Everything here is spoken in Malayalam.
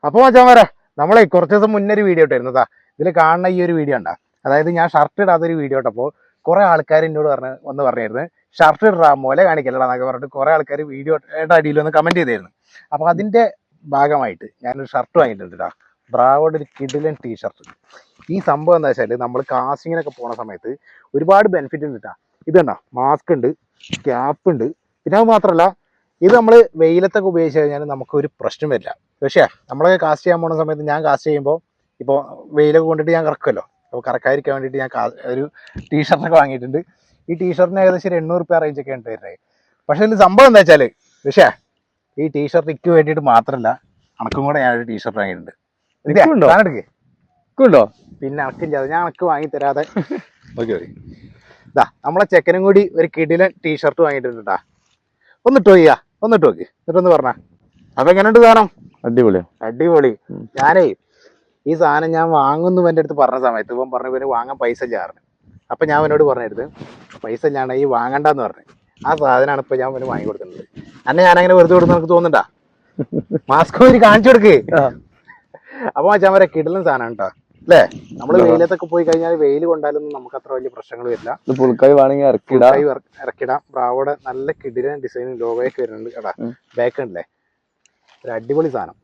അപ്പൊ മച്ചാൻ വരാ നമ്മളെ കുറച്ച് ദിവസം മുന്നേ ഒരു വീഡിയോ ഇട്ടായിരുന്നതാ. ഇതിൽ കാണുന്ന ഈ ഒരു വീഡിയോ ഉണ്ടാ, അതായത് ഞാൻ ഷർട്ട് ഇടാത്തൊരു വീഡിയോ ഇട്ടപ്പോൾ കുറെ ആൾക്കാർ എന്നോട് പറഞ്ഞായിരുന്നു ഷർട്ട് ഇടാ മുല കാണിക്കലടാ എന്നൊക്കെ പറഞ്ഞിട്ട് കുറെ ആൾക്കാർ വീഡിയോയുടെ അടിയിൽ ഒന്ന് കമന്റ് ചെയ്തായിരുന്നു. അപ്പൊ അതിന്റെ ഭാഗമായിട്ട് ഞാനൊരു ഷർട്ട് വാങ്ങിയിട്ടുണ്ട് കേട്ടോ. ബ്രാവോയുടെ ഒരു കിഡിലൻ ടീഷർട്ട്. ഈ സംഭവം എന്താ വെച്ചാൽ നമ്മൾ കാസ്റ്റിങ്ങിനൊക്കെ പോണ സമയത്ത് ഒരുപാട് ബെനിഫിറ്റ് ഉണ്ട് കേട്ടോ. ഇത് കണ്ടോ, മാസ്ക് ഉണ്ട്, ക്യാപ്പ് ഉണ്ട്, പിന്നെ അത് മാത്രമല്ല ഇത് നമ്മൾ വെയിലത്തൊക്കെ ഉപയോഗിച്ച് കഴിഞ്ഞാൽ നമുക്ക് ഒരു പ്രശ്നം വരില്ല. പക്ഷേ നമ്മളൊക്കെ കാസ്റ്റ് ചെയ്യാൻ പോകുന്ന സമയത്ത് ഞാൻ കാസ്റ്റ് ചെയ്യുമ്പോൾ ഇപ്പോൾ വെയിലൊക്കെ കൊണ്ടിട്ട് ഞാൻ കറക്കുമല്ലോ, അപ്പോൾ കറക്കാതിരിക്കാൻ വേണ്ടിയിട്ട് ഞാൻ ഒരു ടീഷർട്ടൊക്കെ വാങ്ങിയിട്ടുണ്ട്. ഈ ടീഷർട്ടിന് ഏകദേശം ഒരു 800 രൂപ റേഞ്ചൊക്കെ ഉണ്ട് വരുന്നത്. പക്ഷേ ഇതിൽ സംഭവം എന്താ വെച്ചാൽ പക്ഷേ ഈ ടീഷർട്ട് ഇക്ക് വേണ്ടിയിട്ട് മാത്രമല്ല, അണക്കും കൂടെ ഞാനൊരു ടീഷർട്ട് വാങ്ങിയിട്ടുണ്ട്. ഉണ്ടോ? പിന്നെ അണക്കില്ല, ഞാൻ അണക്ക് വാങ്ങി തരാതെ ഓക്കെ ഇതാ നമ്മളെ ചെക്കനും കൂടി ഒരു കിടിലൻ ടീഷർട്ട് വാങ്ങിയിട്ടുണ്ട് കേട്ടാ. ഒന്നിട്ട് നോക്കിയാ, ഒന്നിട്ട് നോക്കി എന്നിട്ടൊന്ന് പറഞ്ഞാ അപ്പൊ എങ്ങനെയുണ്ട് സാധനം? അടിപൊളി. ഞാനേ ഈ സാധനം ഞാൻ വാങ്ങുന്നു എൻ്റെ അടുത്ത് പറഞ്ഞ സമയത്ത് ഇവൻ പറഞ്ഞു ഇവന് വാങ്ങാൻ പൈസ ഇല്ലായിരുന്നു. അപ്പൊ ഞാൻ അവനോട് പറഞ്ഞെടുത്ത് പൈസ ഇല്ലാണ്ട് ഈ വാങ്ങണ്ടെന്ന് പറഞ്ഞു. ആ സാധനമാണ് ഇപ്പൊ ഞാൻ അവന് വാങ്ങി കൊടുക്കുന്നത്. അന്നെ ഞാനങ്ങനെ വെറുതെ കൊടുത്ത് നമുക്ക് തോന്നുന്നുണ്ടാ? മാസ്ക് ഒരു കാണിച്ചു കൊടുക്ക്. അപ്പൊ മച്ചാൻ വരെ കിടലും സാധനം കേട്ടോ അല്ലേ? നമ്മള് വെയിലത്തൊക്കെ പോയി കഴിഞ്ഞാൽ വെയിൽ കൊണ്ടാലൊന്നും നമുക്ക് അത്ര വലിയ പ്രശ്നങ്ങൾ വരില്ല. പുൽക്കായി വേണമെങ്കിൽ ഇറക്കിടാം. ബ്രാവോടെ നല്ല കിടിലൻ ഡിസൈനും ലോഗോയൊക്കെ വരുന്നുണ്ട് കേട്ടാ. ബാക്ക് ഉണ്ടല്ലേ, ഒരു അടിപൊളി സാധനം.